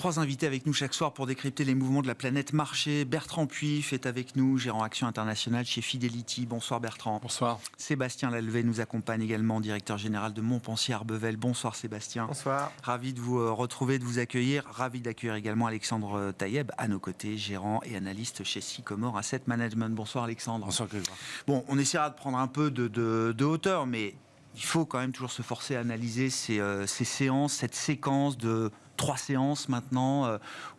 3 invités avec nous chaque soir pour décrypter les mouvements de la planète marché. Bertrand Puif est avec nous, gérant Action Internationale chez Fidelity. Bonsoir Bertrand. Bonsoir. Sébastien Lalvé nous accompagne également, directeur général de Montpensier Arbevel. Bonsoir Sébastien. Bonsoir. Ravi de vous retrouver, de vous accueillir. Ravi d'accueillir également Alexandre Taïeb à nos côtés, gérant et analyste chez Sycomore Asset Management. Bonsoir Alexandre. Bonsoir Grégoire. Bon, on essaiera de prendre un peu de hauteur, mais il faut quand même toujours se forcer à analyser ces séances, cette séquence de 3 séances maintenant,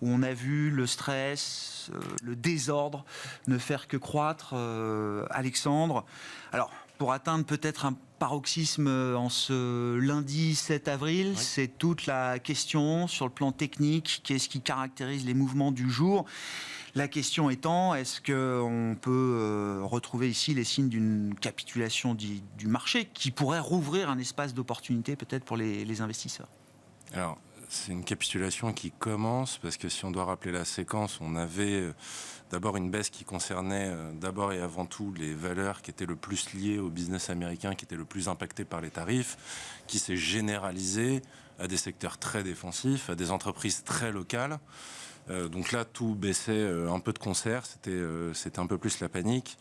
où on a vu le stress, le désordre ne faire que croître. Alexandre, alors pour atteindre peut-être un paroxysme en ce lundi 7 avril, oui. C'est toute la question sur le plan technique, qu'est-ce qui caractérise les mouvements du jour. La question étant, est-ce qu'on peut retrouver ici les signes d'une capitulation du marché qui pourrait rouvrir un espace d'opportunité peut-être pour les investisseurs? Alors, c'est une capitulation qui commence parce que si on doit rappeler la séquence, on avait d'abord une baisse qui concernait d'abord et avant tout les valeurs qui étaient le plus liées au business américain, qui étaient le plus impactées par les tarifs, qui s'est généralisée à des secteurs très défensifs, à des entreprises très locales. Donc là, tout baissait un peu de concert, c'était un peu plus la panique.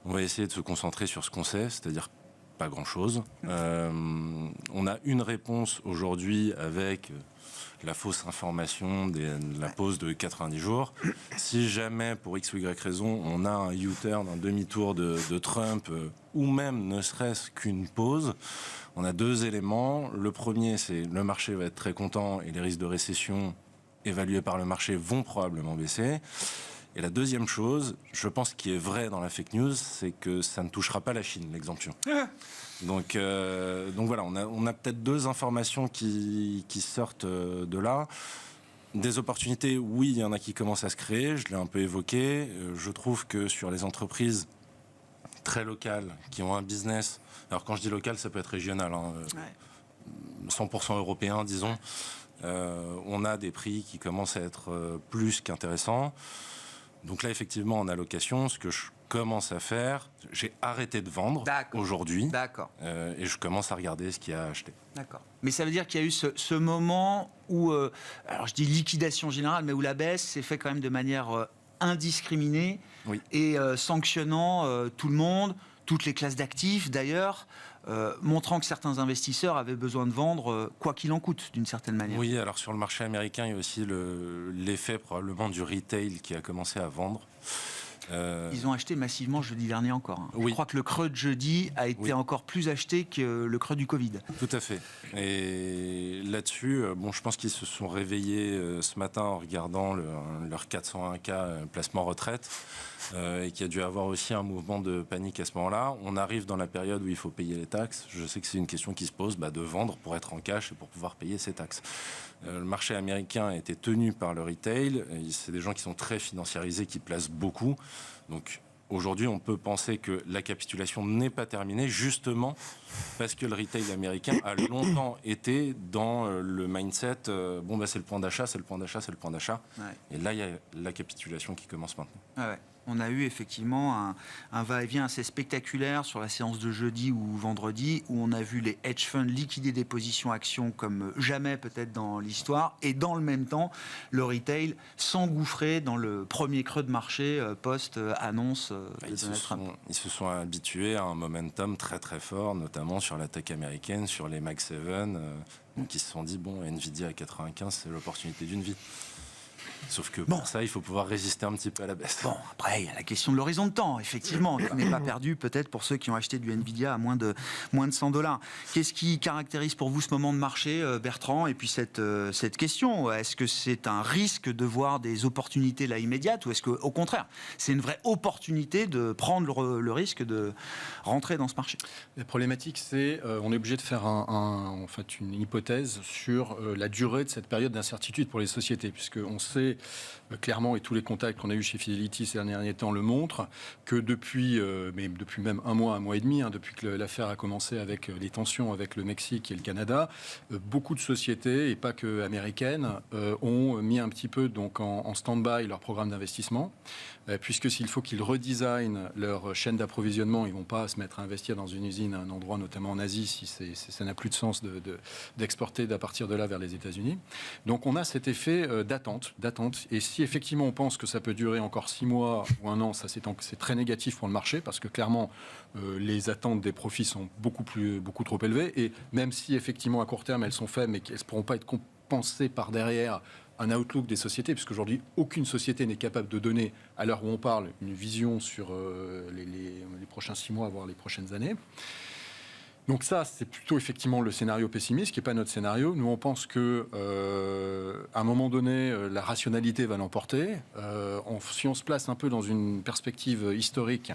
On va essayer de se concentrer sur ce qu'on sait, c'est-à-dire pas grand-chose. On a une réponse aujourd'hui avec la fausse information de la pause de 90 jours. Si jamais, pour X ou Y raison, on a un U-turn, un demi-tour de Trump, ou même ne serait-ce qu'une pause, on a 2 éléments. Le premier, c'est le marché va être très content et les risques de récession évalués par le marché vont probablement baisser. Et la deuxième chose, je pense qui est vrai dans la fake news, c'est que ça ne touchera pas la Chine, l'exemption. Donc voilà, on a peut-être 2 informations qui sortent de là. Des opportunités, oui, il y en a qui commencent à se créer, je l'ai un peu évoqué. Je trouve que sur les entreprises très locales, qui ont un business, alors quand je dis local, ça peut être régional, 100% européen, disons, on a des prix qui commencent à être plus qu'intéressants. Donc là, effectivement, en allocation, ce que je commence à faire, j'ai arrêté de vendre aujourd'hui. D'accord. Et je commence à regarder ce qu'il y a à acheter. D'accord. Mais ça veut dire qu'il y a eu ce moment où, alors je dis liquidation générale, mais où la baisse s'est faite quand même de manière indiscriminée, oui. Et sanctionnant tout le monde, toutes les classes d'actifs d'ailleurs, montrant que certains investisseurs avaient besoin de vendre quoi qu'il en coûte, d'une certaine manière. Oui, alors sur le marché américain, il y a aussi l'effet probablement du retail qui a commencé à vendre. Ils ont acheté massivement jeudi dernier encore. Hein. Oui. Je crois que le creux de jeudi a été encore plus acheté que le creux du Covid. Tout à fait. Et là-dessus, je pense qu'ils se sont réveillés ce matin en regardant leur 401K placement retraite et qu'il y a dû avoir aussi un mouvement de panique à ce moment-là. On arrive dans la période où il faut payer les taxes. Je sais que c'est une question qui se pose, de vendre pour être en cash et pour pouvoir payer ses taxes. Le marché américain a été tenu par le retail. C'est des gens qui sont très financiarisés, qui placent beaucoup. Donc aujourd'hui, on peut penser que la capitulation n'est pas terminée, justement parce que le retail américain a longtemps été dans le mindset c'est le point d'achat, c'est le point d'achat, c'est le point d'achat. Ouais. Et là, il y a la capitulation qui commence maintenant. Ah ouais. On a eu effectivement un va-et-vient assez spectaculaire sur la séance de jeudi ou vendredi, où on a vu les hedge funds liquider des positions actions comme jamais peut-être dans l'histoire, et dans le même temps, le retail s'engouffrer dans le premier creux de marché post-annonce de Donald Trump. Ils se sont habitués à un momentum très très fort, notamment sur la tech américaine, sur les Mag 7, donc ils se sont dit, Nvidia à 95, c'est l'opportunité d'une vie. Sauf que pour ça, il faut pouvoir résister un petit peu à la baisse. Bon, après, il y a la question de l'horizon de temps, effectivement, qui n'est pas perdu peut-être pour ceux qui ont acheté du Nvidia à moins de $100. Qu'est-ce qui caractérise pour vous ce moment de marché, Bertrand? Et puis cette question, est-ce que c'est un risque de voir des opportunités là immédiates, ou est-ce qu'au contraire, c'est une vraie opportunité de prendre le risque de rentrer dans ce marché? La problématique, c'est on est obligé de faire une hypothèse sur la durée de cette période d'incertitude pour les sociétés, puisqu'on sait clairement, et tous les contacts qu'on a eus chez Fidelity ces derniers temps le montrent, que depuis même un mois et demi, depuis que l'affaire a commencé avec les tensions avec le Mexique et le Canada, beaucoup de sociétés, et pas que américaines, ont mis un petit peu donc en stand-by leur programme d'investissement, puisque s'il faut qu'ils redesignent leur chaîne d'approvisionnement, ils ne vont pas se mettre à investir dans une usine à un endroit, notamment en Asie, si ça n'a plus de sens d'exporter à partir de là vers les États-Unis. Donc on a cet effet d'attente. Et si effectivement on pense que ça peut durer encore 6 mois ou un an, ça c'est très négatif pour le marché, parce que clairement les attentes des profits sont beaucoup trop élevées, et même si effectivement à court terme elles sont faibles, mais qu'elles ne pourront pas être compensées par derrière un outlook des sociétés, puisqu'aujourd'hui aucune société n'est capable de donner, à l'heure où on parle, une vision sur les prochains 6 mois, voire les prochaines années. Donc ça, c'est plutôt effectivement le scénario pessimiste, qui n'est pas notre scénario. Nous, on pense que à un moment donné, la rationalité va l'emporter. Si on se place un peu dans une perspective historique,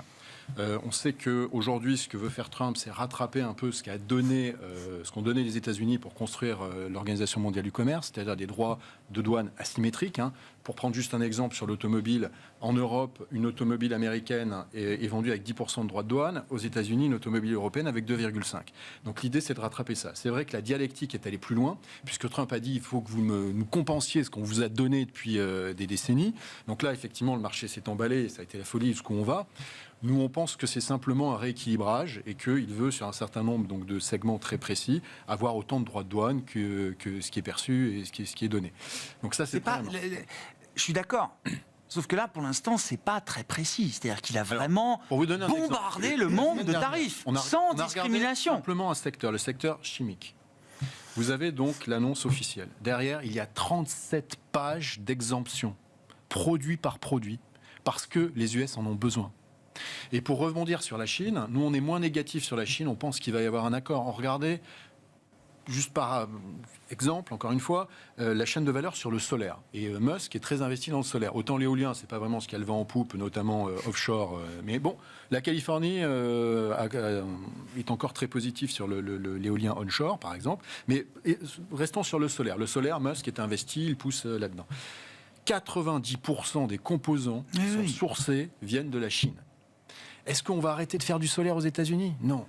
on sait qu'aujourd'hui, ce que veut faire Trump, c'est rattraper un peu ce qu'ont donné les États-Unis pour construire l'Organisation mondiale du commerce, c'est-à-dire des droits de douane asymétriques. Pour prendre juste un exemple sur l'automobile, en Europe, une automobile américaine est vendue avec 10% de droits de douane. Aux États-Unis, une automobile européenne avec 2,5%. Donc l'idée, c'est de rattraper ça. C'est vrai que la dialectique est allée plus loin, puisque Trump a dit il faut que vous nous compensiez ce qu'on vous a donné depuis des décennies. Donc là, effectivement, le marché s'est emballé, ça a été la folie jusqu'où on va. Nous, on pense que c'est simplement un rééquilibrage et qu'il veut, sur un certain nombre donc, de segments très précis, avoir autant de droits de douane que ce qui est perçu et ce qui est donné. Donc ça, c'est pas... Je suis d'accord. Sauf que là, pour l'instant, c'est pas très précis. C'est-à-dire qu'il a vraiment bombardé le monde de tarifs, sans discrimination. Simplement un secteur, le secteur chimique. Vous avez donc l'annonce officielle. Derrière, il y a 37 pages d'exemption, produit par produit, parce que les US en ont besoin. Et pour rebondir sur la Chine, nous, on est moins négatif sur la Chine. On pense qu'il va y avoir un accord. Regardez, juste par exemple, encore une fois, la chaîne de valeur sur le solaire. Et Musk est très investi dans le solaire. Autant l'éolien, c'est pas vraiment ce qu'il y a le vent en poupe, notamment offshore. Mais bon, la Californie est encore très positive sur l'éolien onshore, par exemple. Mais restons sur le solaire. Le solaire, Musk est investi, il pousse là-dedans. 90% des composants qui sont sourcés viennent de la Chine. Est-ce qu'on va arrêter de faire du solaire aux États-Unis ? Non.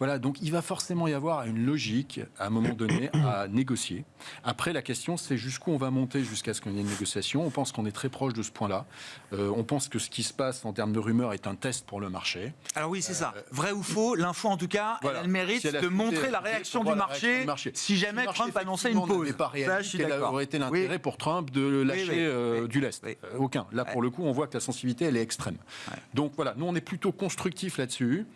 Voilà, donc il va forcément y avoir une logique, à un moment donné, à négocier. Après, la question, c'est jusqu'où on va monter jusqu'à ce qu'il y ait une négociation. On pense qu'on est très proche de ce point-là. On pense que ce qui se passe en termes de rumeurs est un test pour le marché. Alors oui, c'est ça. Vrai ou faux, l'info, en tout cas, voilà, elle a le mérite de montrer la réaction du marché si jamais Trump annonçait une pause. Pas réalisé, quel aurait été l'intérêt pour Trump de lâcher du lest. Aucun. Là, pour le coup, on voit que la sensibilité, elle est extrême. Donc voilà, nous, on est plutôt constructif là-dessus.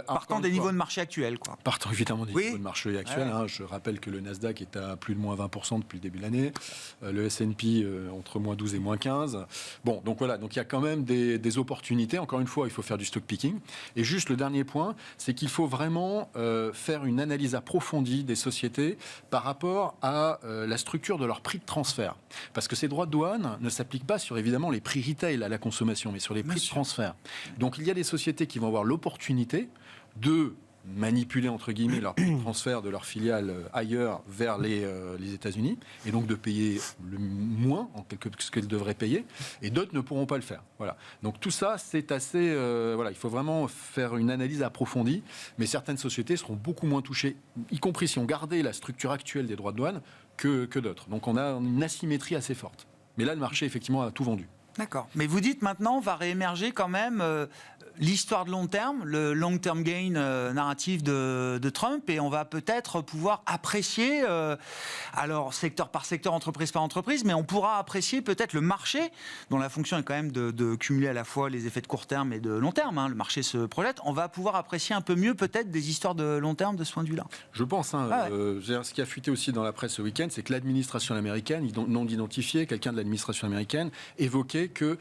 Partant des niveaux de marché actuels, quoi. Partant évidemment des niveaux de marché actuels. Je rappelle que le Nasdaq est à plus de moins 20% depuis le début de l'année. Le S&P entre moins 12 et moins 15. Bon, donc voilà. Donc il y a quand même des opportunités. Encore une fois, il faut faire du stock picking. Et juste le dernier point, c'est qu'il faut vraiment faire une analyse approfondie des sociétés par rapport à la structure de leur prix de transfert. Parce que ces droits de douane ne s'appliquent pas sur évidemment les prix retail à la consommation, mais sur les prix de transfert. Donc il y a des sociétés qui vont avoir l'opportunité de manipuler, entre guillemets, leur transfert de leur filiale ailleurs vers les États-Unis, et donc de payer le moins que ce qu'elles devraient payer, et d'autres ne pourront pas le faire. Voilà. Donc tout ça, c'est assez... il faut vraiment faire une analyse approfondie, mais certaines sociétés seront beaucoup moins touchées, y compris si on gardait la structure actuelle des droits de douane, que d'autres. Donc on a une asymétrie assez forte. Mais là, le marché, effectivement, a tout vendu. D'accord. Mais vous dites maintenant, va réémerger quand même l'histoire de long terme, le long-term gain narratif de Trump, et on va peut-être pouvoir apprécier, alors secteur par secteur, entreprise par entreprise, mais on pourra apprécier peut-être le marché, dont la fonction est quand même de cumuler à la fois les effets de court terme et de long terme. Le marché se projette. On va pouvoir apprécier un peu mieux peut-être des histoires de long terme de ce point de vue-là. Je pense. Ce qui a fuité aussi dans la presse ce week-end, c'est que l'administration américaine, non identifié, quelqu'un de l'administration américaine, évoquait que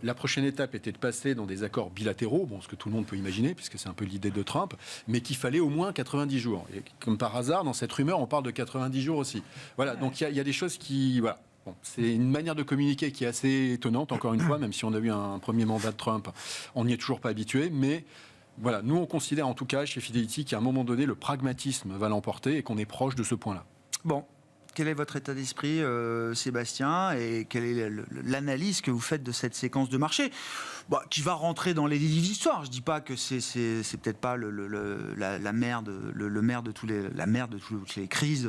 la prochaine étape était de passer dans des accords bilatéraux, ce que tout le monde peut imaginer, puisque c'est un peu l'idée de Trump, mais qu'il fallait au moins 90 jours. Et comme par hasard, dans cette rumeur, on parle de 90 jours aussi. Voilà, donc il y a des choses qui... Voilà. Bon, c'est une manière de communiquer qui est assez étonnante, encore une fois, même si on a eu un premier mandat de Trump, on n'y est toujours pas habitué, mais... Voilà, nous on considère en tout cas chez Fidelity qu'à un moment donné, le pragmatisme va l'emporter et qu'on est proche de ce point-là. Bon. Quel est votre état d'esprit, Sébastien, et quelle est l'analyse que vous faites de cette séquence de marché qui va rentrer dans les livres d'histoire? Je ne dis pas que c'est peut-être pas la mère de toutes les crises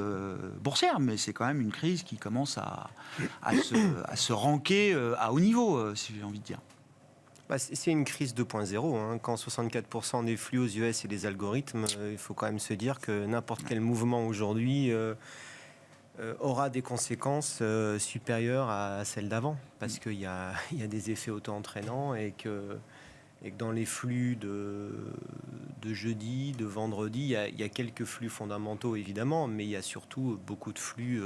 boursières, mais c'est quand même une crise qui commence à se ranker à haut niveau, si j'ai envie de dire. C'est une crise 2.0. Hein. Quand 64% des flux aux US et des algorithmes, il faut quand même se dire que n'importe quel mouvement aujourd'hui aura des conséquences supérieures à celles d'avant, parce qu'il y a des effets auto-entraînants et que dans les flux de jeudi, de vendredi, il y a quelques flux fondamentaux évidemment, mais il y a surtout beaucoup de flux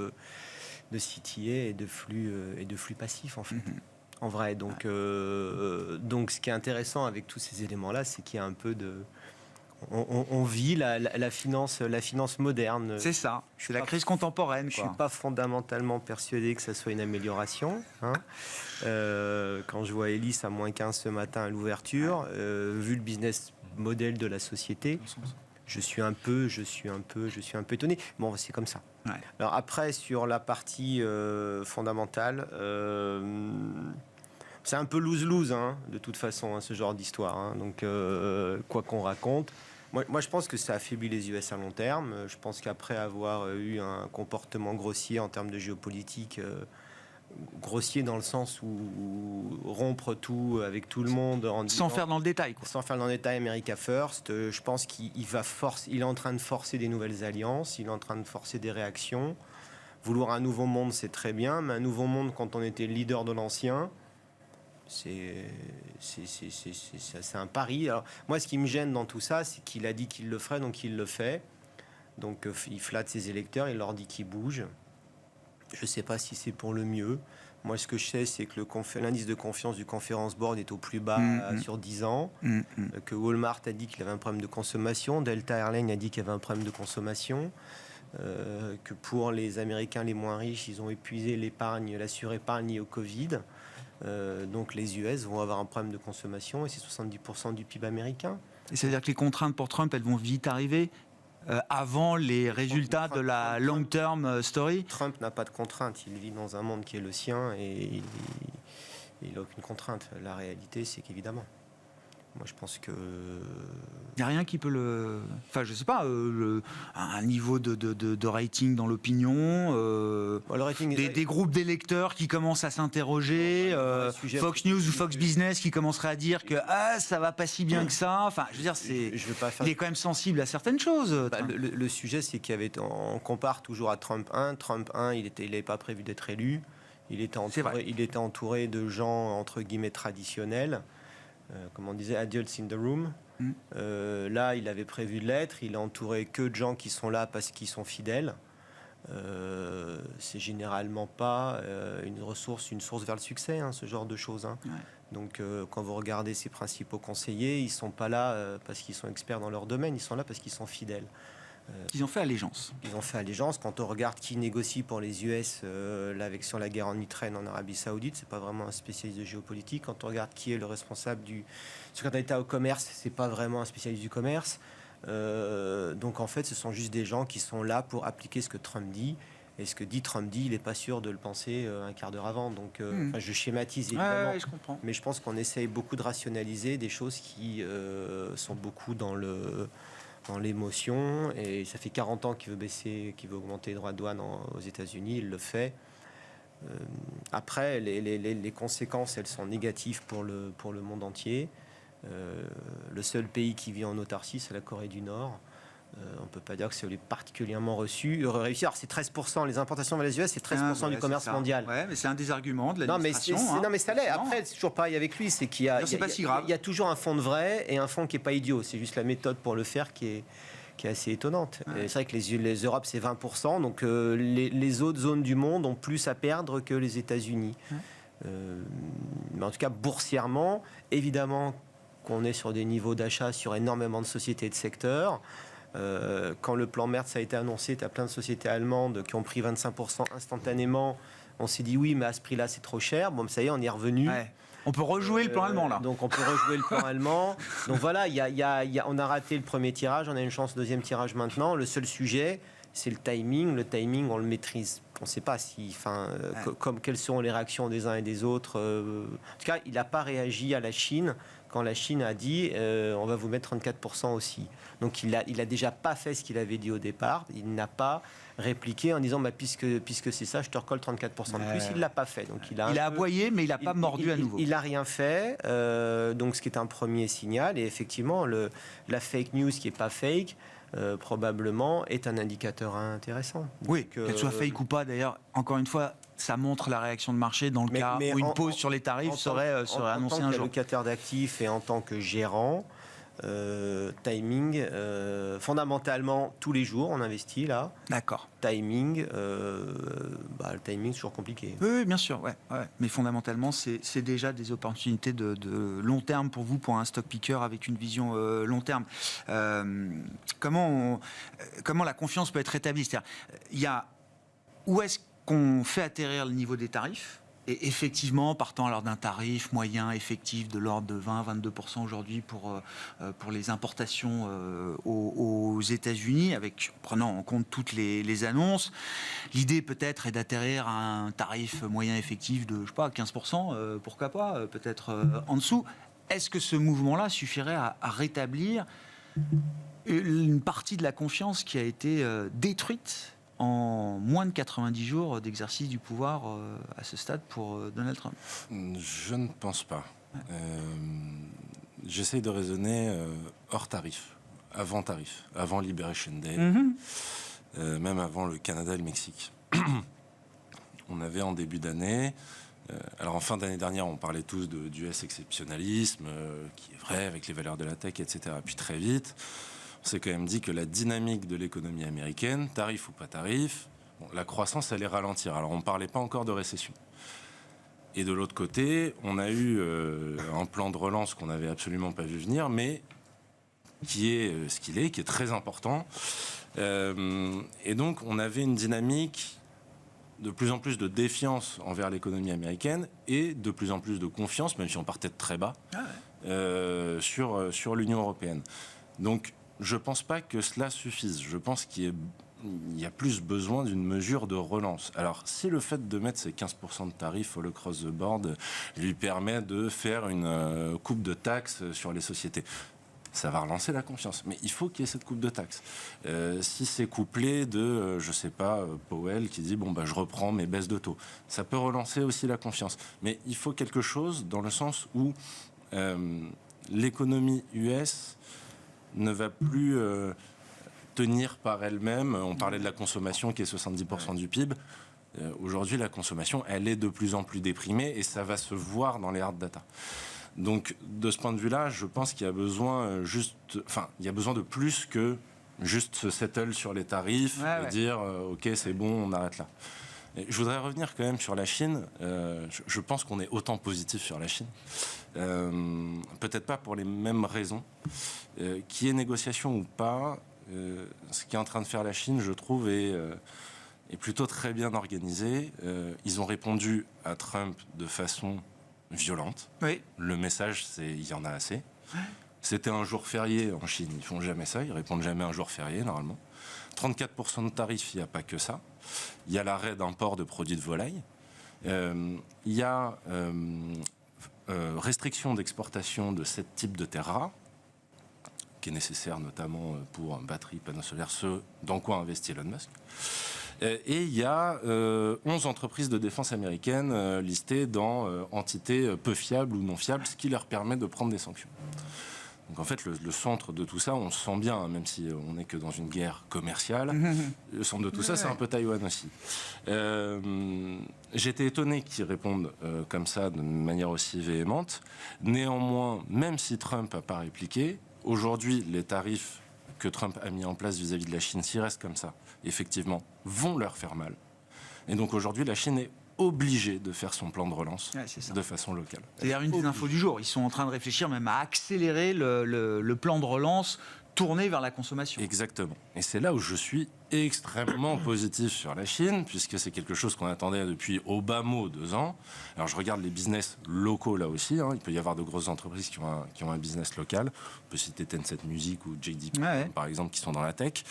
de CTA et de flux passifs en fait. En vrai, donc ce qui est intéressant avec tous ces éléments-là, c'est qu'il y a un peu de... On vit la finance moderne. C'est ça, c'est la crise contemporaine. Je ne suis pas fondamentalement persuadé que ça soit une amélioration. Hein. Quand je vois Elis à moins 15 ce matin à l'ouverture, vu le business model de la société, je suis un peu étonné. Bon, c'est comme ça. Ouais. Alors après, sur la partie fondamentale... c'est un peu lose-lose, hein, de toute façon, hein, ce genre d'histoire. Hein. Donc, quoi qu'on raconte, moi, je pense que ça affaiblit les US à long terme. Je pense qu'après avoir eu un comportement grossier en termes de géopolitique, grossier dans le sens où rompre tout avec tout le monde... Sans faire dans le détail. Sans faire dans le détail, America First, je pense qu'il est en train de forcer des nouvelles alliances, il est en train de forcer des réactions. Vouloir un nouveau monde, c'est très bien, mais un nouveau monde, quand on était leader de l'ancien... C'est un pari. Alors, moi, ce qui me gêne dans tout ça, c'est qu'il a dit qu'il le ferait, donc il le fait. Donc, il flatte ses électeurs, il leur dit qu'il bouge. Je ne sais pas si c'est pour le mieux. Moi, ce que je sais, c'est que l'indice de confiance du Conference Board est au plus bas sur 10 ans. Que Walmart a dit qu'il avait un problème de consommation. Delta Airlines a dit qu'il y avait un problème de consommation. Que pour les Américains les moins riches, ils ont épuisé la surépargne liée au Covid. Donc les US vont avoir un problème de consommation et c'est 70% du PIB américain. Et c'est-à-dire que les contraintes pour Trump, elles vont vite arriver avant les résultats de la long-term story? Trump n'a pas de contraintes. Il vit dans un monde qui est le sien et il n'a aucune contrainte. La réalité, c'est qu'évidemment... Moi, je pense que... Il n'y a rien qui peut le... Enfin, je ne sais pas, un niveau de rating dans l'opinion, des groupes d'électeurs qui commencent à s'interroger, Fox News ou Fox Business qui commenceraient à dire que ça ne va pas si bien que ça. Enfin, je veux dire, il est quand même sensible à certaines choses. Le sujet, c'est qu'il y avait... On compare toujours à Trump 1. Trump 1, il n'avait pas prévu d'être élu. Il était entouré de gens, entre guillemets, traditionnels. Comme on disait, adults in the room. Là, il avait prévu de l'être. Il est entouré que de gens qui sont là parce qu'ils sont fidèles. C'est généralement pas une source vers le succès, hein, ce genre de choses. Hein. Ouais. Donc, quand vous regardez ses principaux conseillers, ils sont pas là parce qu'ils sont experts dans leur domaine. Ils sont là parce qu'ils sont fidèles. Ils ont fait allégeance. Ils ont fait allégeance. Quand on regarde qui négocie pour les US sur la guerre en Ukraine, en Arabie Saoudite, c'est pas vraiment un spécialiste de géopolitique. Quand on regarde qui est le responsable du secrétaire d'État au commerce, c'est pas vraiment un spécialiste du commerce. Donc en fait, ce sont juste des gens qui sont là pour appliquer ce que Trump dit. Et ce que dit Trump dit, il n'est pas sûr de le penser un quart d'heure avant. Donc je schématise évidemment. Je comprends. Mais je pense qu'on essaye beaucoup de rationaliser des choses qui sont beaucoup dans l'émotion, et ça fait 40 ans qu'il veut augmenter les droits de douane aux États-Unis, il le fait. Après, les conséquences, elles sont négatives pour le monde entier. Le seul pays qui vit en autarcie, c'est la Corée du Nord. On ne peut pas dire que c'est particulièrement réussi. Alors, c'est 13%, les importations vers les US, c'est 13% du commerce mondial. Ouais, mais c'est un des arguments de l'administration. Non, mais ça l'est. Après, c'est toujours pareil avec lui. C'est qu'il y a, il y a toujours un fond de vrai et un fond qui n'est pas idiot. C'est juste la méthode pour le faire qui est assez étonnante. Ouais. C'est vrai que les Europes, c'est 20%. Donc, les autres zones du monde ont plus à perdre que les États-Unis. Ouais. Mais en tout cas, boursièrement, évidemment qu'on est sur des niveaux d'achat sur énormément de sociétés et de secteurs. Quand le plan Merz a été annoncé, tu as plein de sociétés allemandes qui ont pris 25% instantanément. On s'est dit oui, mais à ce prix-là, c'est trop cher. Bon, ça y est, on y est revenu. Ouais. On peut rejouer le plan allemand, là. Donc, on peut rejouer le plan allemand. Donc, voilà, on a raté le premier tirage. On a une chance, deuxième tirage maintenant. Le seul sujet, c'est le timing. Le timing, on le maîtrise On ne sait pas quelles seront les réactions des uns et des autres. En tout cas, il n'a pas réagi à la Chine quand la Chine a dit on va vous mettre 34% aussi. Donc il a déjà pas fait ce qu'il avait dit au départ. Il n'a pas répliqué en disant puisque c'est ça, je te recolle 34% de plus. Il l'a pas fait. Donc il a aboyé, mais il n'a pas mordu à nouveau. Il n'a rien fait. Donc ce qui est un premier signal. Et effectivement, la fake news qui est pas fake. Probablement est un indicateur intéressant. Oui, qu'elle soit fake ou pas d'ailleurs, encore une fois, ça montre la réaction de marché dans le cas où une pause sur les tarifs serait annoncée un jour. En tant qu'allocateur d'actifs et en tant que gérant, timing, fondamentalement, tous les jours, on investit là. D'accord. Timing, le timing, c'est toujours compliqué. Oui, bien sûr, ouais. Mais fondamentalement, c'est déjà des opportunités de long terme pour vous, pour un stock picker avec une vision long terme. Comment la confiance peut être rétablie ? C'est-à-dire, où est-ce qu'on fait atterrir le niveau des tarifs ? Et effectivement, partant alors d'un tarif moyen effectif de l'ordre de 20-22% aujourd'hui pour les importations aux États-Unis, prenant en compte toutes les annonces, l'idée peut-être est d'atterrir à un tarif moyen effectif de, 15%, pourquoi pas, peut-être en dessous. Est-ce que ce mouvement-là suffirait à rétablir une partie de la confiance qui a été détruite en moins de 90 jours d'exercice du pouvoir à ce stade pour Donald Trump? Je ne pense pas. J'essaye de raisonner hors tarif, avant Liberation Day, même avant le Canada et le Mexique. On avait en début d'année, alors en fin d'année dernière, on parlait tous d'US exceptionnalisme, qui est vrai avec les valeurs de la tech, etc. Puis très vite, on s'est quand même dit que la dynamique de l'économie américaine, tarif ou pas tarif, la croissance allait ralentir. Alors on ne parlait pas encore de récession. Et de l'autre côté, on a eu un plan de relance qu'on n'avait absolument pas vu venir, mais qui est ce qu'il est, qui est très important. Et donc on avait une dynamique de plus en plus de défiance envers l'économie américaine et de plus en plus de confiance, même si on partait de très bas, sur l'Union européenne. Donc je ne pense pas que cela suffise. Je pense qu'il y a plus besoin d'une mesure de relance. Alors, si le fait de mettre ces 15% de tarifs all across the board lui permet de faire une coupe de taxes sur les sociétés, ça va relancer la confiance. Mais il faut qu'il y ait cette coupe de taxes. Si c'est couplé de, je ne sais pas, Powell qui dit je reprends mes baisses de taux, ça peut relancer aussi la confiance. Mais il faut quelque chose dans le sens où l'économie US ne va plus tenir par elle-même. On parlait de la consommation qui est 70% du PIB. Aujourd'hui, la consommation, elle est de plus en plus déprimée et ça va se voir dans les hard data. Donc, de ce point de vue-là, je pense qu'il y a besoin il y a besoin de plus que juste se settle sur les tarifs et dire OK, c'est bon, on arrête là. Et je voudrais revenir quand même sur la Chine. Je pense qu'on est autant positif sur la Chine. Peut-être pas pour les mêmes raisons. Qu'il y ait négociation ou pas, ce qu'est en train de faire la Chine, je trouve, est plutôt très bien organisé. Ils ont répondu à Trump de façon violente. Oui. Le message, c'est il y en a assez. C'était un jour férié en Chine. Ils font jamais ça. Ils répondent jamais un jour férié, normalement. 34% de tarifs, il n'y a pas que ça. Il y a l'arrêt d'import de produits de volaille. Il y a restriction d'exportation de ce type de terres rares, qui est nécessaire notamment pour batteries, panneaux solaires, ce dans quoi investit Elon Musk. Et il y a 11 entreprises de défense américaines listées dans entités peu fiables ou non fiables, ce qui leur permet de prendre des sanctions. Donc en fait, le centre de tout ça, on se sent bien, hein, même si on n'est que dans une guerre commerciale. Le centre de tout ça, c'est un peu Taïwan aussi. J'étais étonné qu'ils répondent comme ça, de manière aussi véhémente. Néanmoins, même si Trump n'a pas répliqué, aujourd'hui, les tarifs que Trump a mis en place vis-à-vis de la Chine, s'ils restent comme ça, effectivement, vont leur faire mal. Et donc aujourd'hui, la Chine est obligée de faire son plan de relance de façon locale. C'est d'ailleurs une des infos du jour. Ils sont en train de réfléchir même à accélérer le plan de relance tourner vers la consommation. Exactement. Et c'est là où je suis extrêmement positif sur la Chine, puisque c'est quelque chose qu'on attendait depuis au bas mot 2 ans. Alors je regarde les business locaux là aussi. Il peut y avoir de grosses entreprises qui ont un business local. On peut citer Tencent Music ou JD, par exemple, qui sont dans la tech.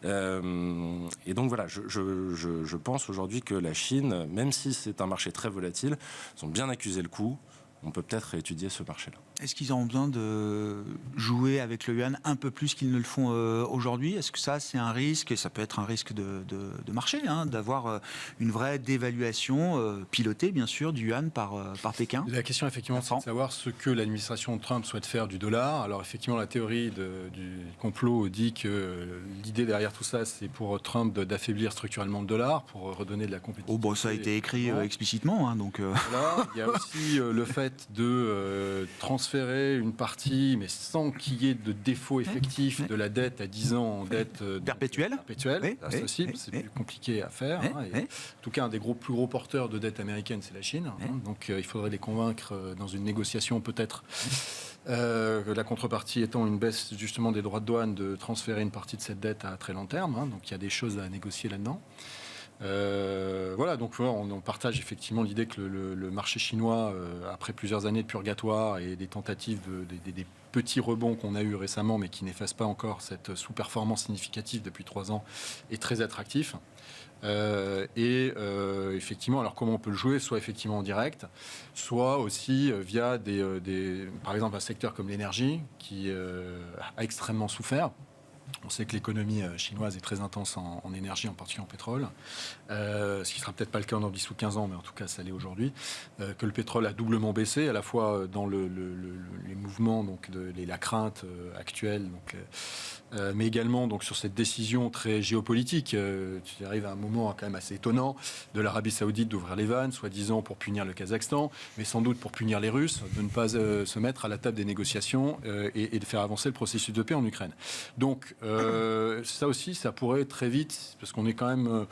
Et donc voilà, je pense aujourd'hui que la Chine, même si c'est un marché très volatile, ils ont bien accusé le coup. On peut peut-être étudier ce marché-là. Est-ce qu'ils ont besoin de jouer avec le yuan un peu plus qu'ils ne le font aujourd'hui? Est-ce que ça, c'est un risque, et ça peut être un risque de marché, d'avoir une vraie dévaluation pilotée, bien sûr, du yuan par Pékin? La question, effectivement, c'est de savoir ce que l'administration Trump souhaite faire du dollar. Alors, effectivement, la théorie du complot dit que l'idée derrière tout ça, c'est pour Trump d'affaiblir structurellement le dollar, pour redonner de la compétitivité. Oh, bon, ça a été écrit explicitement. Donc, Voilà. Il y a aussi le fait de transférer une partie, mais sans qu'il y ait de défaut effectif de la dette à 10 ans en dette perpétuelle. C'est possible, c'est plus compliqué à faire. En tout cas, un des plus gros porteurs de dette américaine, c'est la Chine. Donc il faudrait les convaincre dans une négociation peut-être, la contrepartie étant une baisse justement des droits de douane, de transférer une partie de cette dette à très long terme. Donc il y a des choses à négocier là-dedans. Voilà, donc on partage effectivement l'idée que le marché chinois, après plusieurs années de purgatoire et des tentatives des petits rebonds qu'on a eu récemment, mais qui n'effacent pas encore cette sous-performance significative depuis 3 ans, est très attractif. Effectivement, alors comment on peut le jouer? Soit effectivement en direct, soit aussi via par exemple un secteur comme l'énergie qui a extrêmement souffert. On sait que l'économie chinoise est très intense en énergie, en particulier en pétrole, ce qui ne sera peut-être pas le cas dans 10 ou 15 ans, mais en tout cas ça l'est aujourd'hui, que le pétrole a doublement baissé, à la fois dans les mouvements, donc la crainte actuelle, donc, mais également donc, sur cette décision très géopolitique. Tu arrives à un moment quand même assez étonnant de l'Arabie Saoudite d'ouvrir les vannes, soi-disant pour punir le Kazakhstan, mais sans doute pour punir les Russes, de ne pas se mettre à la table des négociations et de faire avancer le processus de paix en Ukraine. Donc ça aussi, ça pourrait très vite, parce qu'on est quand même,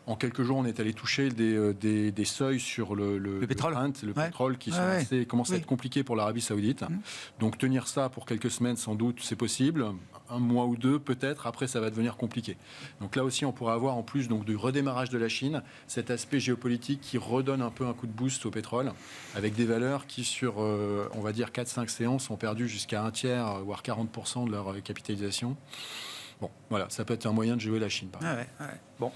en quelques jours, on est allé toucher des seuils sur le pétrole, pétrole qui commence à être compliqué pour l'Arabie Saoudite. Donc tenir ça pour quelques semaines, sans doute, c'est possible. 1 mois ou 2 peut-être, après ça va devenir compliqué. Donc là aussi on pourrait avoir en plus donc, du redémarrage de la Chine, cet aspect géopolitique qui redonne un peu un coup de boost au pétrole, avec des valeurs qui sur on va dire 4-5 séances ont perdu jusqu'à 1/3, voire 40% de leur capitalisation. Bon, voilà, ça peut être un moyen de jouer la Chine. Bon,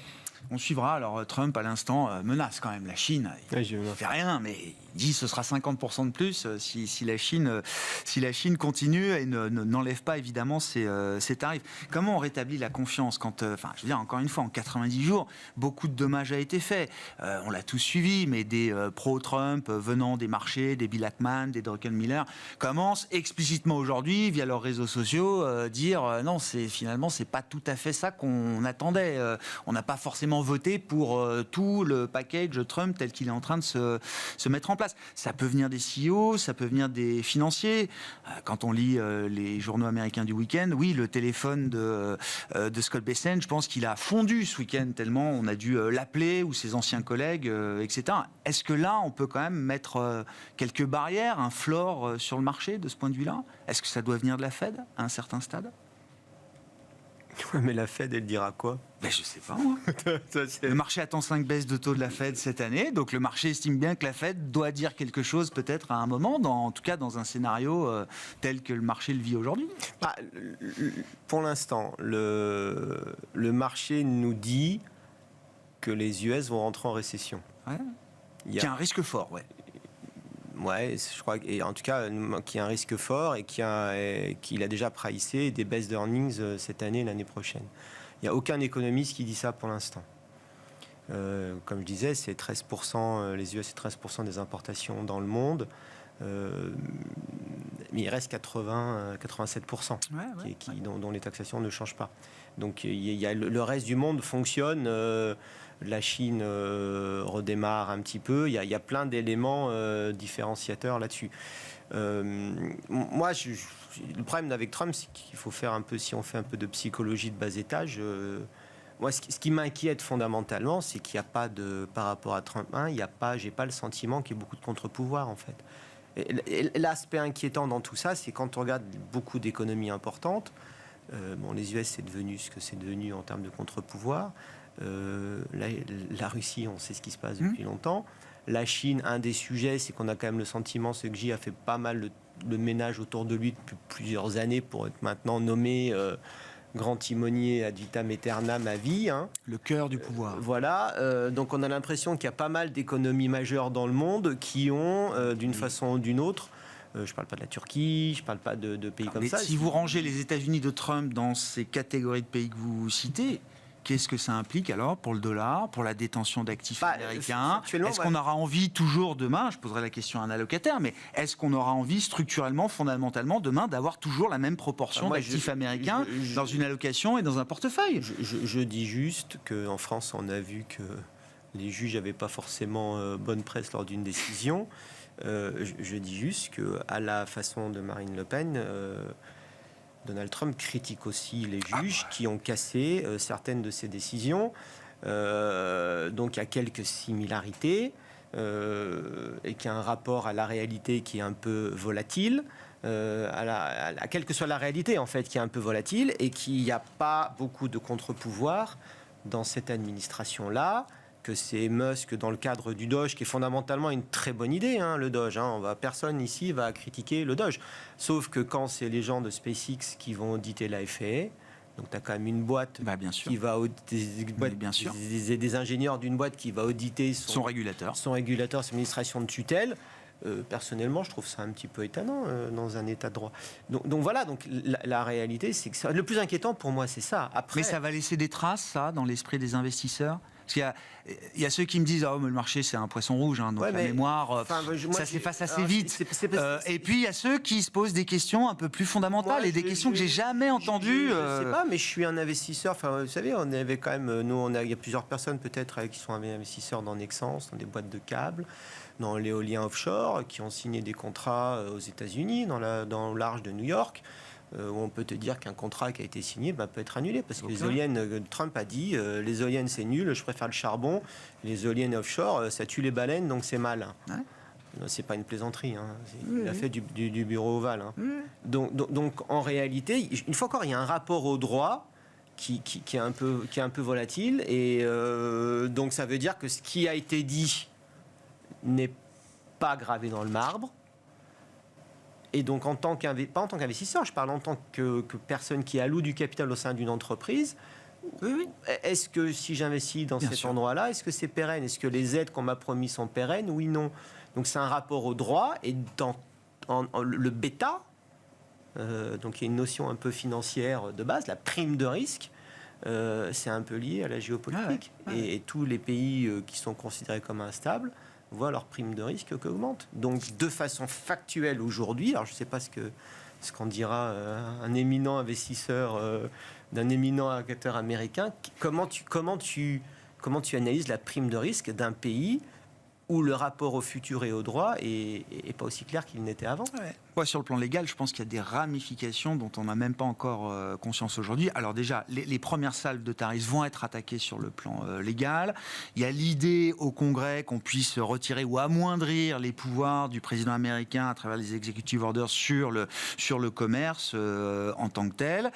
on suivra. Alors Trump, à l'instant, menace quand même la Chine. Il ne fait rien, mais il dit que ce sera 50% de plus si la Chine continue et n'enlève pas évidemment ses tarifs. Comment on rétablit la confiance quand, je veux dire, encore une fois, en 90 jours, beaucoup de dommages a été fait. On l'a tous suivi, mais des pro-Trump venant des marchés, des Bill Ackman, des Druckenmiller, commencent explicitement aujourd'hui, via leurs réseaux sociaux, dire non, finalement, c'est pas tout à fait ça qu'on attendait. On n'a pas forcément voté pour tout le package Trump tel qu'il est en train de se mettre en place. Ça peut venir des CEO, ça peut venir des financiers. Quand on lit les journaux américains du week-end, oui, le téléphone de Scott Bessent, je pense qu'il a fondu ce week-end tellement on a dû l'appeler, ou ses anciens collègues, etc. Est-ce que là, on peut quand même mettre quelques barrières, un floor sur le marché de ce point de vue-là? Est-ce que ça doit venir de la Fed à un certain stade? Ouais, mais la Fed, elle dira quoi? Ben, je sais pas, moi. Le marché attend 5 baisses de taux de la Fed cette année, donc le marché estime bien que la Fed doit dire quelque chose peut-être à un moment, en tout cas dans un scénario tel que le marché le vit aujourd'hui. Pour l'instant, le marché nous dit que les US vont rentrer en récession. Ouais. Il y a un risque fort, ouais. Ouais, je crois, et en tout cas, qu'il y a un risque fort et qu'il a déjà pricé des baisses d'earnings cette année et l'année prochaine. Il n'y a aucun économiste qui dit ça pour l'instant. Comme je disais, c'est 13%, les US, c'est 13% des importations dans le monde. Mais il reste 87% dont les taxations ne changent pas. Donc le reste du monde fonctionne. La Chine redémarre un petit peu. Il y a plein d'éléments différenciateurs là-dessus. Moi, le problème avec Trump, c'est qu'il faut faire un peu, si on fait un peu de psychologie de bas étage. Moi, ce qui m'inquiète fondamentalement, c'est qu'il n'y a pas par rapport à Trump 1, j'ai pas le sentiment qu'il y ait beaucoup de contre-pouvoirs en fait. Et l'aspect inquiétant dans tout ça, c'est quand on regarde beaucoup d'économies importantes, Les US, c'est devenu ce que c'est devenu en termes de contre-pouvoir. La Russie, on sait ce qui se passe depuis longtemps. La Chine, un des sujets, c'est qu'on a quand même le sentiment, ce que Xi a fait pas mal de ménage autour de lui depuis plusieurs années pour être maintenant nommé grand timonier ad vitam aeternam à vie. Le cœur du pouvoir. Donc on a l'impression qu'il y a pas mal d'économies majeures dans le monde qui ont, d'une façon ou d'une autre, je ne parle pas de la Turquie, je ne parle pas de pays comme ça. Si vous rangez les États-Unis de Trump dans ces catégories de pays que vous citez, qu'est-ce que ça implique alors pour le dollar, pour la détention d'actifs américains? Est-ce qu'on aura envie toujours demain, je poserai la question à un allocataire, mais est-ce qu'on aura envie structurellement, fondamentalement demain d'avoir toujours la même proportion d'actifs américains dans une allocation et dans un portefeuille? Je dis juste qu'en France, on a vu que les juges n'avaient pas forcément bonne presse lors d'une décision. Je dis juste qu'à la façon de Marine Le Pen, Donald Trump critique aussi les juges qui ont cassé certaines de ses décisions. Donc il y a quelques similarités et qu'il y a un rapport à la réalité qui est un peu volatile. Quelle que soit la réalité, en fait, qui est un peu volatile et qu'il n'y a pas beaucoup de contre-pouvoir dans cette administration-là, que c'est Musk dans le cadre du Doge, qui est fondamentalement une très bonne idée, le Doge. Personne ici va critiquer le Doge. Sauf que quand c'est les gens de SpaceX qui vont auditer la FAA, donc tu as quand même une boîte qui va auditer, des ingénieurs d'une boîte qui va auditer son régulateur, son administration de tutelle. Personnellement, je trouve ça un petit peu étonnant dans un état de droit. Donc voilà, la réalité, c'est que le plus inquiétant pour moi, c'est ça. Après, mais ça va laisser des traces, ça, dans l'esprit des investisseurs? Parce qu'il y a ceux qui me disent mais le marché c'est un poisson rouge, donc la mémoire, ça s'efface assez vite. Et puis il y a ceux qui se posent des questions un peu plus fondamentales et des questions que j'ai jamais entendues. Je sais pas, mais je suis un investisseur. Vous savez, on avait quand même, il y a plusieurs personnes peut-être qui sont investisseurs dans Nexans, dans des boîtes de câbles, dans l'éolien offshore, qui ont signé des contrats aux États-Unis, dans le large de New York. Où on peut te dire qu'un contrat qui a été signé peut être annulé parce que les éoliennes, Trump a dit les éoliennes c'est nul, je préfère le charbon, les éoliennes offshore ça tue les baleines donc c'est mal. C'est pas une plaisanterie, il a fait du bureau ovale. Donc en réalité, une fois encore, il y a un rapport au droit qui est un peu volatile et donc ça veut dire que ce qui a été dit n'est pas gravé dans le marbre. Et donc, pas en tant qu'investisseur, je parle en tant que personne qui alloue du capital au sein d'une entreprise. Est-ce que si j'investis dans cet endroit-là, est-ce que c'est pérenne? Est-ce que les aides qu'on m'a promis sont pérennes? Oui, non. Donc, c'est un rapport au droit. Et dans le bêta, donc il y a une notion un peu financière de base, la prime de risque, c'est un peu lié à la géopolitique. Et tous les pays qui sont considérés comme instables voient leur prime de risque qui augmente. Donc, de façon factuelle aujourd'hui, alors je ne sais pas ce qu'en dira un éminent investisseur d'un éminent allocateur américain, comment tu analyses la prime de risque d'un pays où le rapport au futur et au droit est pas aussi clair qu'il n'était avant? Ouais, sur le plan légal, je pense qu'il y a des ramifications dont on n'a même pas encore conscience aujourd'hui. Alors déjà, les premières salves de tarifs vont être attaquées sur le plan légal. Il y a l'idée au Congrès qu'on puisse retirer ou amoindrir les pouvoirs du président américain à travers les executive orders sur le commerce en tant que tel.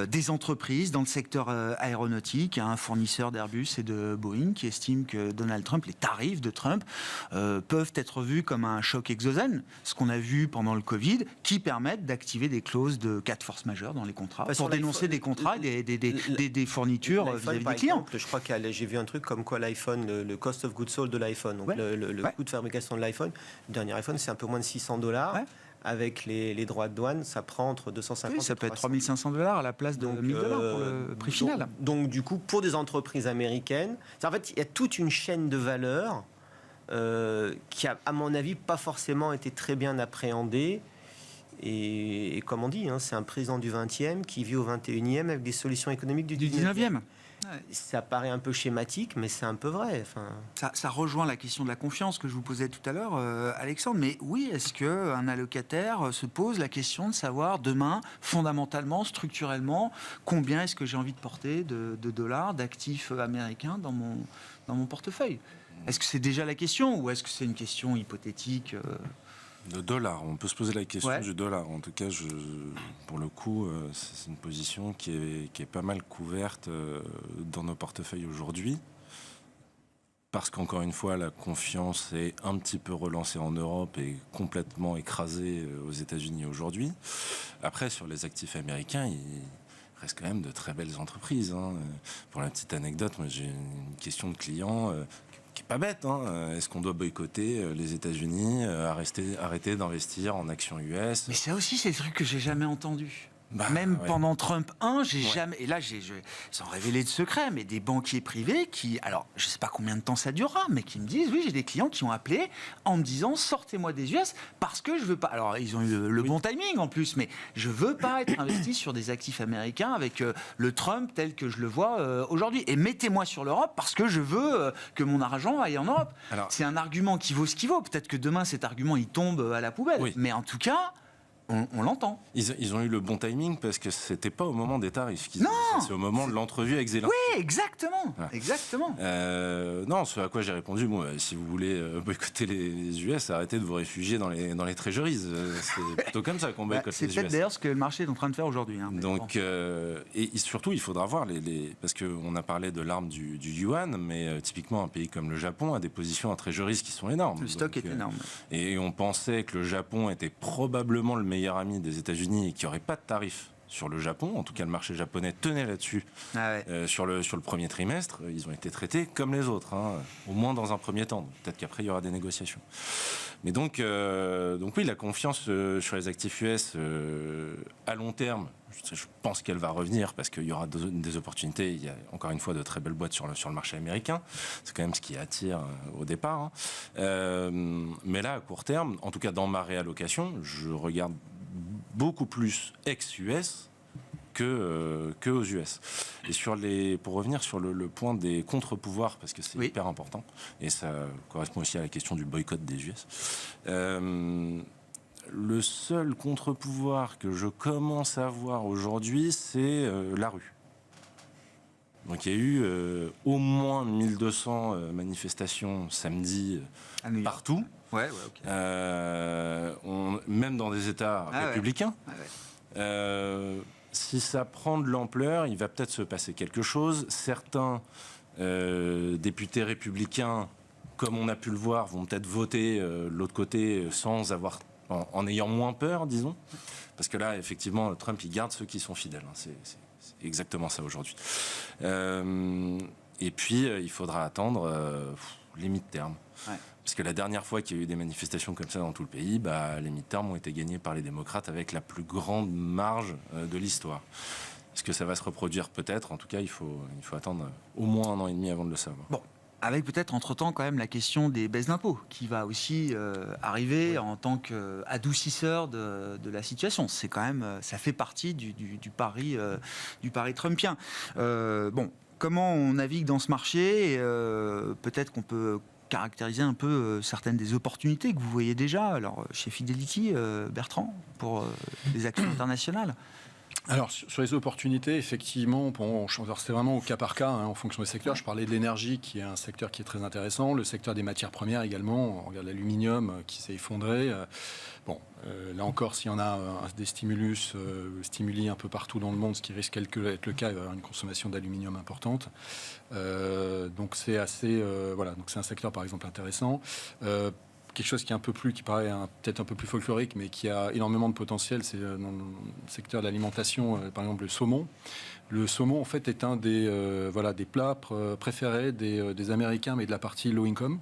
Des entreprises dans le secteur aéronautique, un fournisseur d'Airbus et de Boeing qui estime que Donald Trump, les tarifs de Trump peuvent être vus comme un choc exogène, ce qu'on a vu pendant le Covid, qui permettent d'activer des clauses de cas de force majeure dans les contrats pour dénoncer des contrats, des fournitures vis-à-vis des clients. Je crois que j'ai vu un truc comme quoi l'iPhone, le cost of goods sold de l'iPhone, donc le coût de fabrication de l'iPhone, le dernier iPhone, c'est un peu moins de $600. Avec les droits de douane, ça prend entre 250 ça peut être $3 500 à la place de $1 000 pour le prix final. Donc, du coup, pour des entreprises américaines, en fait, il y a toute une chaîne de valeur qui a, à mon avis, pas forcément été très bien appréhendée. Et comme on dit, c'est un président du 20e qui vit au 21e avec des solutions économiques du 19e. Ça paraît un peu schématique, mais c'est un peu vrai. Ça rejoint la question de la confiance que je vous posais tout à l'heure, Alexandre. Mais oui, est-ce qu'un allocataire se pose la question de savoir demain, fondamentalement, structurellement, combien est-ce que j'ai envie de porter de dollars, d'actifs américains dans mon portefeuille? Est-ce que c'est déjà la question ou est-ce que c'est une question hypothétique Le dollar, on peut se poser la question Ouais. du dollar. En tout cas, pour le coup, c'est une position qui est pas mal couverte dans nos portefeuilles aujourd'hui. Parce qu'encore une fois, la confiance est un petit peu relancée en Europe et complètement écrasée aux États-Unis aujourd'hui. Après, sur les actifs américains, il reste quand même de très belles entreprises, hein. Pour la petite anecdote, moi j'ai une question de client qui est pas bête, hein. Est-ce qu'on doit boycotter les États-Unis, arrêter d'investir en actions US? Mais ça aussi, c'est des trucs que j'ai jamais entendus. Ouais. Pendant Trump 1, j'ai jamais... Et là, sans révéler de secret, mais des banquiers privés qui... Alors, je ne sais pas combien de temps ça durera, mais qui me disent, oui, j'ai des clients qui ont appelé en me disant, sortez-moi des US parce que je veux pas... Alors, ils ont eu le bon timing en plus, mais je veux pas être investi sur des actifs américains avec le Trump tel que je le vois aujourd'hui. Et mettez-moi sur l'Europe parce que je veux que mon argent aille en Europe. Alors, c'est un argument qui vaut ce qu'il vaut. Peut-être que demain, cet argument, il tombe à la poubelle. Oui. Mais en tout cas... On l'entend. ils ont eu le bon timing parce que c'était pas au moment des tarifs qu'ils Non, ont dit ça, c'est au moment de l'entrevue avec Zelensky. Oui, exactement. Ouais. Exactement. Non, ce à quoi j'ai répondu, moi, si vous voulez boycotter les US, arrêtez de vous réfugier dans les treasuries. C'est plutôt comme ça qu'on boycotte C'est les peut-être US. d'ailleurs ce que le marché est en train de faire aujourd'hui. Hein, Donc, et surtout, il faudra voir parce qu'on a parlé de l'arme du yuan, mais typiquement un pays comme le Japon a des positions en treasuries qui sont énormes. le stock est énorme. Et on pensait que le Japon était probablement le meilleur ami des États-Unis et qu'il n'y aurait pas de tarifs sur le Japon. En tout cas, le marché japonais tenait là-dessus sur le premier trimestre. Ils ont été traités comme les autres, hein, au moins dans un premier temps. Peut-être qu'après, il y aura des négociations. Mais donc oui, la confiance sur les actifs US à long terme, je pense qu'elle va revenir parce qu'il y aura des opportunités. Il y a encore une fois de très belles boîtes sur le marché américain. C'est quand même ce qui attire au départ, hein. Mais là, à court terme, en tout cas dans ma réallocation, je regarde beaucoup plus ex-US que aux US. Et pour revenir sur le point des contre-pouvoirs, parce que c'est hyper important, et ça correspond aussi à la question du boycott des US, le seul contre-pouvoir que je commence à voir aujourd'hui, c'est la rue. Donc il y a eu au moins 1200 manifestations samedi partout. Ouais, ok. Même dans des États républicains. Si ça prend de l'ampleur, il va peut-être se passer quelque chose. Certains députés républicains, comme on a pu le voir, vont peut-être voter de l'autre côté sans avoir, en ayant moins peur, disons. Parce que là, effectivement, Trump, il garde ceux qui sont fidèles. Hein. C'est exactement ça aujourd'hui. Et puis, il faudra attendre les mi-termes. Ouais. Parce que la dernière fois qu'il y a eu des manifestations comme ça dans tout le pays, les mi-termes ont été gagnés par les démocrates avec la plus grande marge de l'histoire. Est-ce que ça va se reproduire? Peut-être. En tout cas, il faut attendre au moins 1 an et demi avant de le savoir. Bon. Avec peut-être entre-temps quand même la question des baisses d'impôts qui va aussi arriver en tant qu'adoucisseur de la situation. C'est quand même, ça fait partie du pari trumpien. Bon, comment on navigue dans ce marché? Peut-être qu'on peut caractériser un peu certaines des opportunités que vous voyez déjà. Alors chez Fidelity, Bertrand, pour les actions internationales. Alors, sur les opportunités, effectivement, c'est vraiment au cas par cas, hein, en fonction des secteurs. Je parlais de l'énergie, qui est un secteur qui est très intéressant. Le secteur des matières premières également. On regarde l'aluminium qui s'est effondré. Là encore, s'il y en a des stimuli un peu partout dans le monde, ce qui risque d'être le cas, il va y avoir une consommation d'aluminium importante. Donc, c'est assez... donc c'est un secteur, par exemple, intéressant. Quelque chose qui paraît peut-être un peu plus folklorique, mais qui a énormément de potentiel, c'est dans le secteur de l'alimentation, par exemple le saumon. Le saumon, en fait, est un des plats préférés des Américains, mais de la partie low income.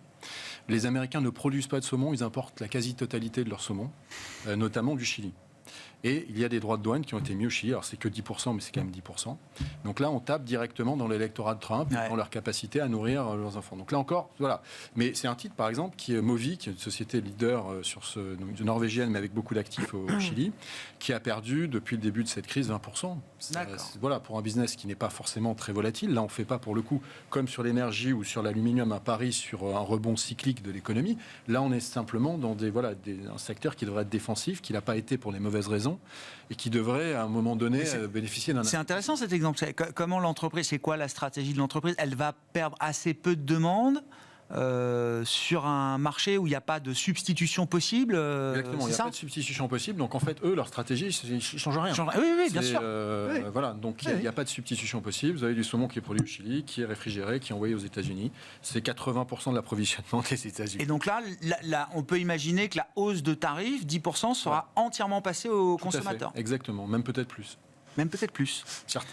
Les Américains ne produisent pas de saumon, ils importent la quasi-totalité de leur saumon, notamment du Chili. Et il y a des droits de douane qui ont été mis au Chili. Alors, c'est que 10%, mais c'est quand même 10%. Donc là, on tape directement dans l'électorat de Trump, dans leur capacité à nourrir leurs enfants. Donc là encore, voilà. Mais c'est un titre, par exemple, qui est Movi, qui est une société leader norvégienne, mais avec beaucoup d'actifs au Chili, qui a perdu, depuis le début de cette crise, 20%. Voilà, pour un business qui n'est pas forcément très volatile. Là, on ne fait pas, pour le coup, comme sur l'énergie ou sur l'aluminium, un pari sur un rebond cyclique de l'économie. Là, on est simplement dans un secteur qui devrait être défensif, qui n'a pas été pour les mauvaises raisons, et qui devrait, à un moment donné, bénéficier d'un... C'est intéressant cet exemple. Comment l'entreprise, c'est quoi la stratégie de l'entreprise? Elle va perdre assez peu de demandes sur un marché où il n'y a pas de substitution possible. Exactement, il n'y a ça pas de substitution possible. Donc en fait, eux, leur stratégie, ils ne changent rien. Oui, bien C'est, sûr. Voilà, donc il n'y a pas de substitution possible. Vous avez du saumon qui est produit au Chili, qui est réfrigéré, qui est envoyé aux États-Unis. C'est 80% de l'approvisionnement des États-Unis. Et donc là, on peut imaginer que la hausse de tarifs, 10%, sera entièrement passée aux Tout à fait, consommateurs. exactement, même peut-être plus. Même peut-être plus.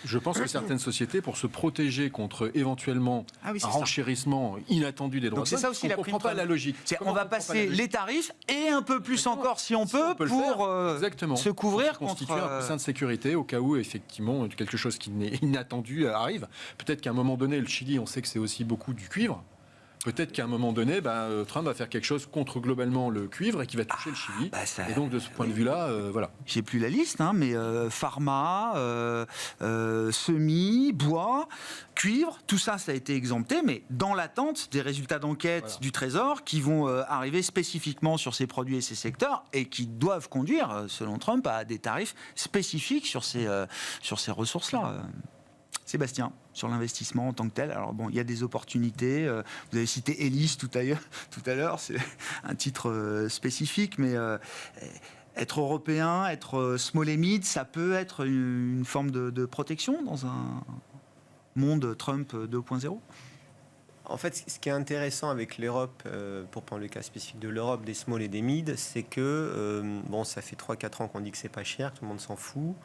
Je pense que certaines sociétés, pour se protéger contre éventuellement un renchérissement inattendu des droits donc c'est de ça douane, aussi la on ne comprend pas la logique. On va passer les tarifs et un peu plus encore si on peut pour se couvrir contre... Constituer un coussin de sécurité au cas où effectivement quelque chose qui n'est inattendu arrive. Peut-être qu'à un moment donné, le Chili, on sait que c'est aussi beaucoup du cuivre. Peut-être qu'à un moment donné, Trump va faire quelque chose contre globalement le cuivre et qui va toucher le Chili. Et donc de ce point de vue-là, voilà. J'ai plus la liste, mais pharma, semis, bois, cuivre, tout ça, ça a été exempté, mais dans l'attente des résultats d'enquête du Trésor qui vont arriver spécifiquement sur ces produits et ces secteurs et qui doivent conduire, selon Trump, à des tarifs spécifiques sur ces ressources-là. Sébastien, sur l'investissement en tant que tel. Alors bon, il y a des opportunités. Vous avez cité Elis tout à l'heure, c'est un titre spécifique, mais être européen, être small et mid, ça peut être une forme de protection dans un monde Trump 2.0. En fait, ce qui est intéressant avec l'Europe, pour prendre le cas spécifique de l'Europe, des small et des mid, c'est que, ça fait 3-4 ans qu'on dit que c'est pas cher, tout le monde s'en fout.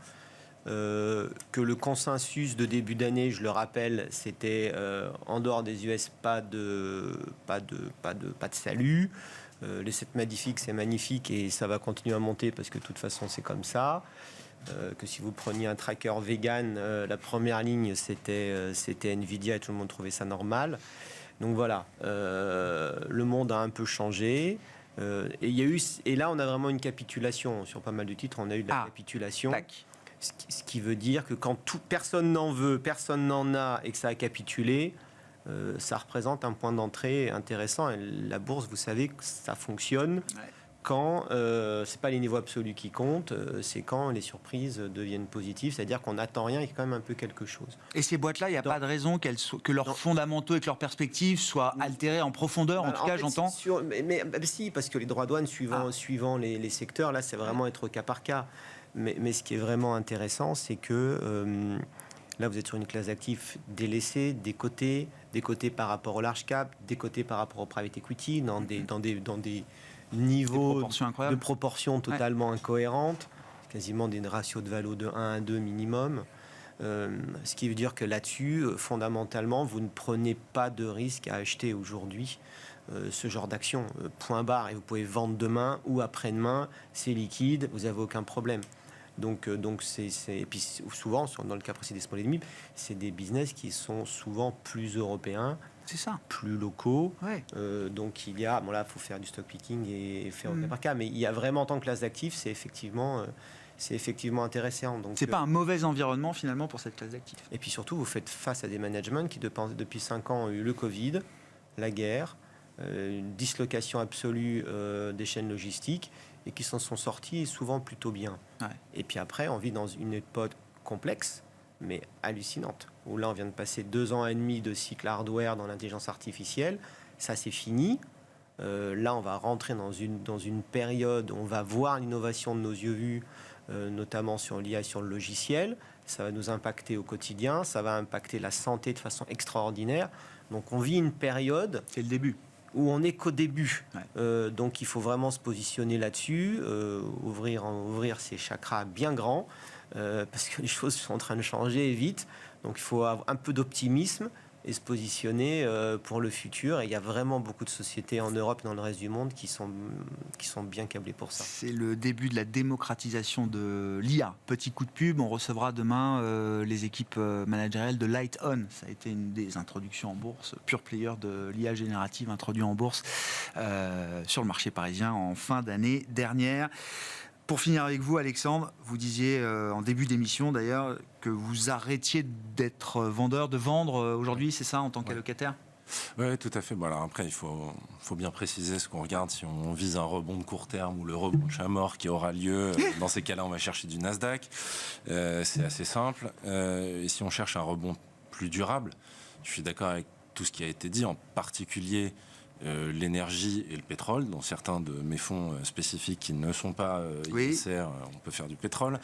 Que le consensus de début d'année, je le rappelle, c'était en dehors des US, pas de salut. Les 7 magnifiques, c'est magnifique et ça va continuer à monter parce que de toute façon, c'est comme ça. Que si vous preniez un tracker vegan, la première ligne, c'était Nvidia et tout le monde trouvait ça normal. Donc voilà, le monde a un peu changé. Et là, on a vraiment une capitulation. Sur pas mal de titres, on a eu de la capitulation. Tac. Ce qui veut dire que quand personne n'en veut, personne n'en a et que ça a capitulé, ça représente un point d'entrée intéressant. Et la bourse, vous savez que ça fonctionne quand c'est pas les niveaux absolus qui comptent, c'est quand les surprises deviennent positives, c'est-à-dire qu'on n'attend rien et qu'il y a quand même un peu quelque chose. Et ces boîtes-là, il n'y a pas de raison que leurs fondamentaux et que leurs perspectives soient altérées en profondeur, en tout cas, j'entends. Mais si, parce que les droits douanes suivant les secteurs, là, c'est vraiment être au cas par cas. Mais ce qui est vraiment intéressant, c'est que là, vous êtes sur une classe d'actifs délaissée, décotée par rapport au large cap, décotée par rapport au private equity, dans des niveaux de proportions totalement incohérentes, quasiment des ratios de valo de 1 à 2 minimum. Ce qui veut dire que là-dessus, fondamentalement, vous ne prenez pas de risque à acheter aujourd'hui ce genre d'action. Point barre, et vous pouvez vendre demain ou après-demain, c'est liquide, vous n'avez aucun problème. Donc et puis souvent, dans le cas précis des small and mid, c'est des business qui sont souvent plus européens, c'est ça, plus locaux. Donc il y a, là, il faut faire du stock picking et faire au cas par cas, mais il y a vraiment en tant que classe d'actifs, c'est effectivement intéressant. Donc c'est pas un mauvais environnement finalement pour cette classe d'actifs. Et puis surtout, vous faites face à des managements qui depuis 5 ans ont eu le Covid, la guerre, une dislocation absolue des chaînes logistiques et qui s'en sont sortis souvent plutôt bien. Et puis après, on vit dans une époque complexe, mais hallucinante, où là, on vient de passer 2 ans et demi de cycle hardware dans l'intelligence artificielle. Ça, c'est fini. Là, on va rentrer dans une période où on va voir l'innovation de nos yeux vus, notamment sur l'IA et sur le logiciel. Ça va nous impacter au quotidien, ça va impacter la santé de façon extraordinaire. Donc, on vit une période... C'est le début. Où on n'est qu'au début. Donc il faut vraiment se positionner là-dessus, ouvrir ses chakras bien grands, parce que les choses sont en train de changer vite. Donc il faut avoir un peu d'optimisme et se positionner pour le futur. Et il y a vraiment beaucoup de sociétés en Europe et dans le reste du monde qui sont bien câblées pour ça. C'est le début de la démocratisation de l'IA. Petit coup de pub, on recevra demain les équipes managériales de LightOn. Ça a été une des introductions en bourse, pure player de l'IA générative introduit en bourse sur le marché parisien en fin d'année dernière. Pour finir avec vous, Alexandre, vous disiez en début d'émission d'ailleurs que vous arrêtiez d'être vendeur, de vendre aujourd'hui, c'est ça, en tant qu'allocataire ? Oui, tout à fait. Bon, alors après, il faut bien préciser ce qu'on regarde. Si on vise un rebond de court terme ou le rebond de chat mort qui aura lieu, dans ces cas-là, on va chercher du Nasdaq. C'est assez simple. Et si on cherche un rebond plus durable, je suis d'accord avec tout ce qui a été dit, en particulier l'énergie et le pétrole, dont certains de mes fonds spécifiques qui ne sont pas Oui. ISR, on peut faire du pétrole.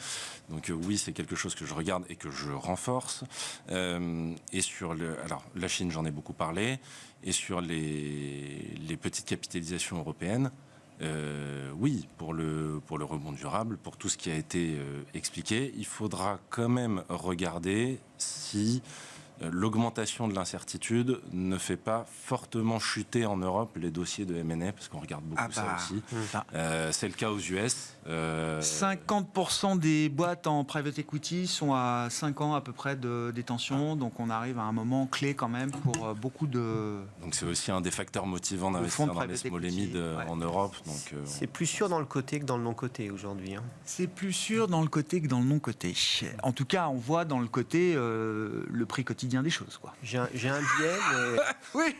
Donc oui, c'est quelque chose que je regarde et que je renforce. Et sur alors la Chine, j'en ai beaucoup parlé. Et sur les petites capitalisations européennes, oui, pour le rebond durable, pour tout ce qui a été expliqué, il faudra quand même regarder si l'augmentation de l'incertitude ne fait pas fortement chuter en Europe les dossiers de M&A, parce qu'on regarde beaucoup ça aussi. C'est le cas aux US. 50% des boîtes en private equity sont à 5 ans à peu près de détention, donc on arrive à un moment clé quand même pour beaucoup de... Donc c'est aussi un des facteurs motivants d'investir dans les small et mid en Europe. Donc, c'est plus sûr dans le côté que dans le non-côté aujourd'hui. C'est plus sûr dans le côté que dans le non-côté. En tout cas, on voit dans le côté le prix quotidien des choses, quoi. J'ai un biais, mais... Oui,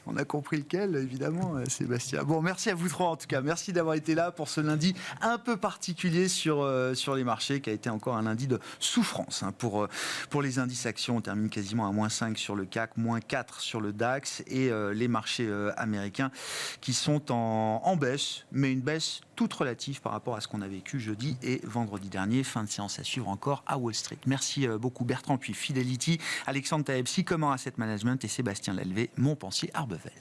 on a compris lequel, évidemment, Sébastien. Bon, merci à vous trois, en tout cas. Merci d'avoir été là pour ce lundi un peu particulier sur les marchés, qui a été encore un lundi de souffrance pour les indices actions. On termine quasiment à -5 sur le CAC, -4 sur le DAX, et les marchés américains qui sont en baisse, mais une baisse toute relative par rapport à ce qu'on a vécu jeudi et vendredi dernier. Fin de séance à suivre encore à Wall Street. Merci beaucoup Bertrand, puis Fidelity, Alexandre Taebsi, Comment Asset Management, et Sébastien Lalvé, Montpensier Arbevel.